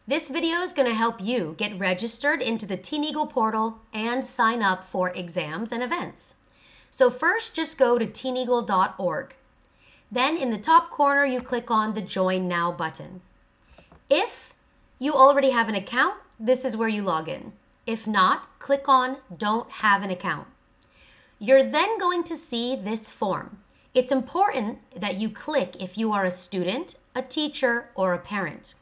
This video is going to help you get registered into the Teen Eagle portal and sign up for exams and events. So first, just go to teeneagle.org. Then in the top corner, you click on the Join Now button. If you already have an account, this is where you log in. If not, click on Don't Have an Account. You're then going to see this form. It's important that you click if you are a student, a teacher, or a parent.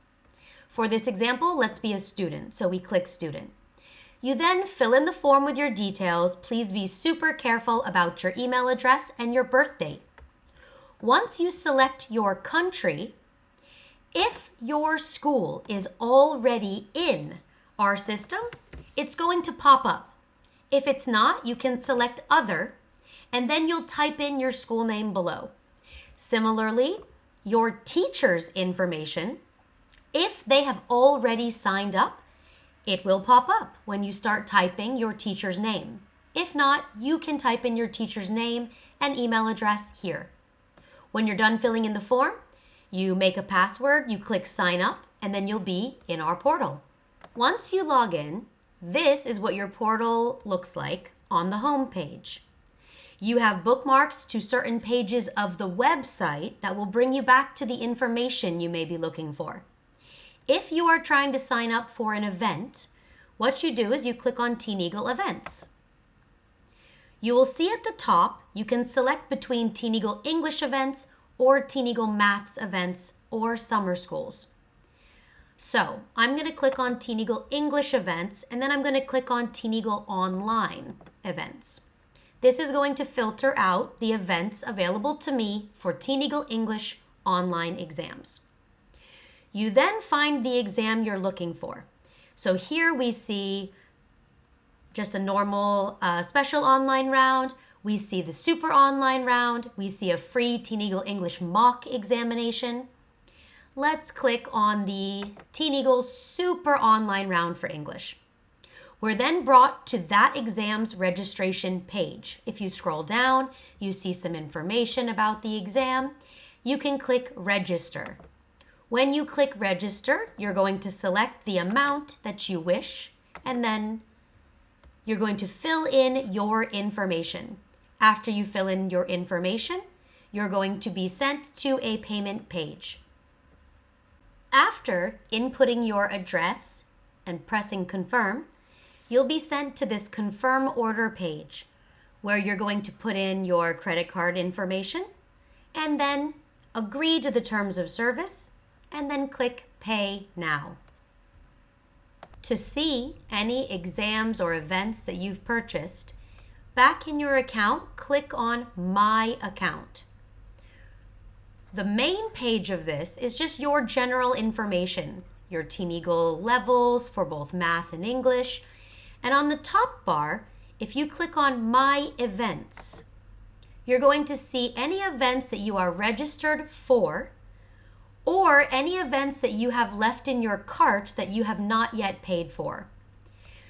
For this example, let's be a student, so we click Student. You then fill in the form with your details. Please be super careful about your email address and your birth date. Once you select your country, if your school is already in our system, it's going to pop up. If it's not, you can select Other, and then you'll type in your school name below. Similarly, your teacher's information, if they have already signed up, it will pop up when you start typing your teacher's name. If not, you can type in your teacher's name and email address here. When you're done filling in the form, you make a password, you click Sign Up, and then you'll be in our portal. Once you log in, this is what your portal looks like on the home page. You have bookmarks to certain pages of the website that will bring you back to the information you may be looking for. If you are trying to sign up for an event, what you do is you click on Teen Eagle Events. You will see at the top, you can select between Teen Eagle English events or Teen Eagle Maths events or summer schools. So I'm going to click on Teen Eagle English events, and then I'm going to click on Teen Eagle Online events. This is going to filter out the events available to me for Teen Eagle English online exams. You then find the exam you're looking for. So here we see just a normal special online round. We see the super online round. We see a free Teen Eagle English mock examination. Let's click on the Teen Eagle super online round for English. We're then brought to that exam's registration page. If you scroll down, you see some information about the exam. You can click Register. When you click Register, you're going to select the amount that you wish, and then you're going to fill in your information. After you fill in your information, you're going to be sent to a payment page. After inputting your address and pressing Confirm, you'll be sent to this Confirm Order page, where you're going to put in your credit card information and then agree to the terms of service, and then click Pay Now. To see any exams or events that you've purchased, back in your account, click on My Account. The main page of this is just your general information, your Teen Eagle levels for both math and English. And on the top bar, if you click on My Events, you're going to see any events that you are registered for, or any events that you have left in your cart that you have not yet paid for.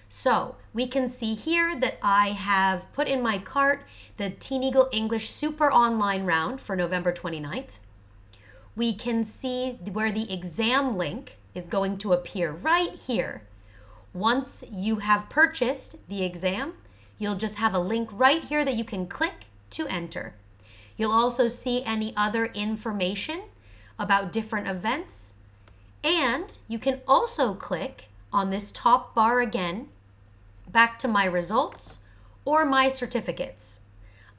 So we can see here that I have put in my cart the Teen Eagle English Super Online Round for November 29th. We can see where the exam link is going to appear right here. Once you have purchased the exam, you'll just have a link right here that you can click to enter. You'll also see any other information about different events, and you can also click on this top bar again, back to My Results or My Certificates.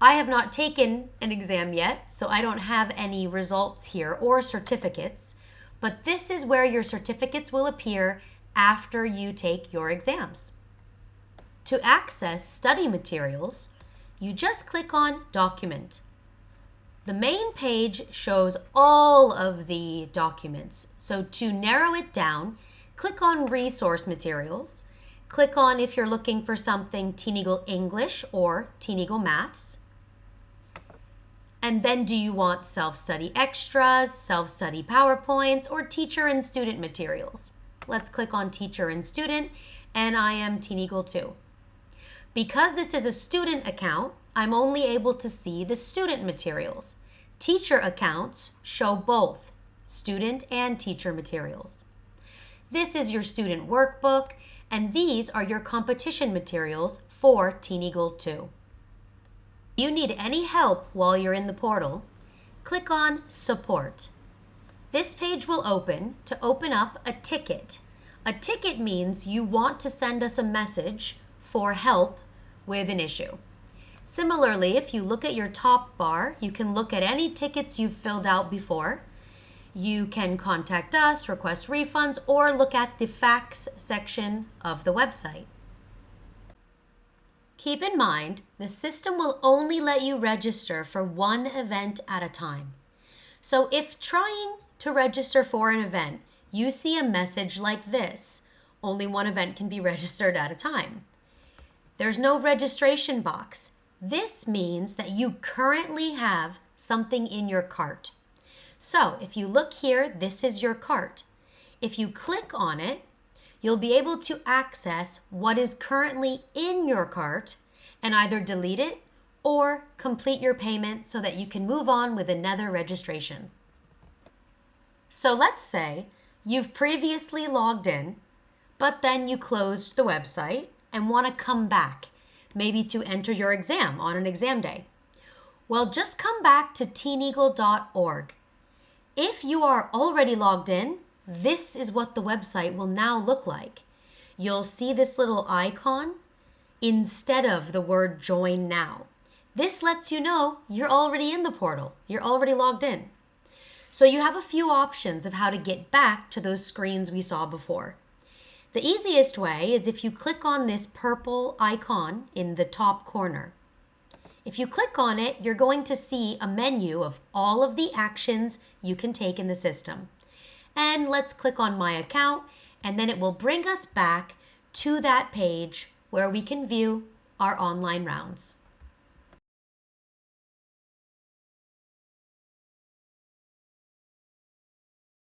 I have not taken an exam yet, so I don't have any results here or certificates, but this is where your certificates will appear after you take your exams. To access study materials, you just click on Document. The main page shows all of the documents, so to narrow it down, click on Resource Materials, click on if you're looking for something Teen Eagle English or Teen Eagle Maths, and then do you want self-study extras, self-study PowerPoints, or teacher and student materials? Let's click on Teacher and Student, and I am Teen Eagle 2. Because this is a student account, I'm only able to see the student materials. Teacher accounts show both student and teacher materials. This is your student workbook, and these are your competition materials for Teen Eagle 2. If you need any help while you're in the portal, click on Support. This page will open up a ticket. A ticket means you want to send us a message for help with an issue. Similarly, if you look at your top bar, you can look at any tickets you've filled out before. You can contact us, request refunds, or look at the facts section of the website. Keep in mind, the system will only let you register for one event at a time. So if trying to register for an event, you see a message like this, only one event can be registered at a time. There's no registration box. This means that you currently have something in your cart. So if you look here, this is your cart. If you click on it, you'll be able to access what is currently in your cart and either delete it or complete your payment so that you can move on with another registration. So let's say you've previously logged in, but then you closed the website and want to come back, maybe to enter your exam on an exam day. Well, just come back to TeenEagle.org. If you are already logged in, this is what the website will now look like. You'll see this little icon instead of the word Join Now. This lets you know you're already in the portal. You're already logged in. So you have a few options of how to get back to those screens we saw before. The easiest way is if you click on this purple icon in the top corner. If you click on it, you're going to see a menu of all of the actions you can take in the system. And let's click on My Account, and then it will bring us back to that page where we can view our online rounds.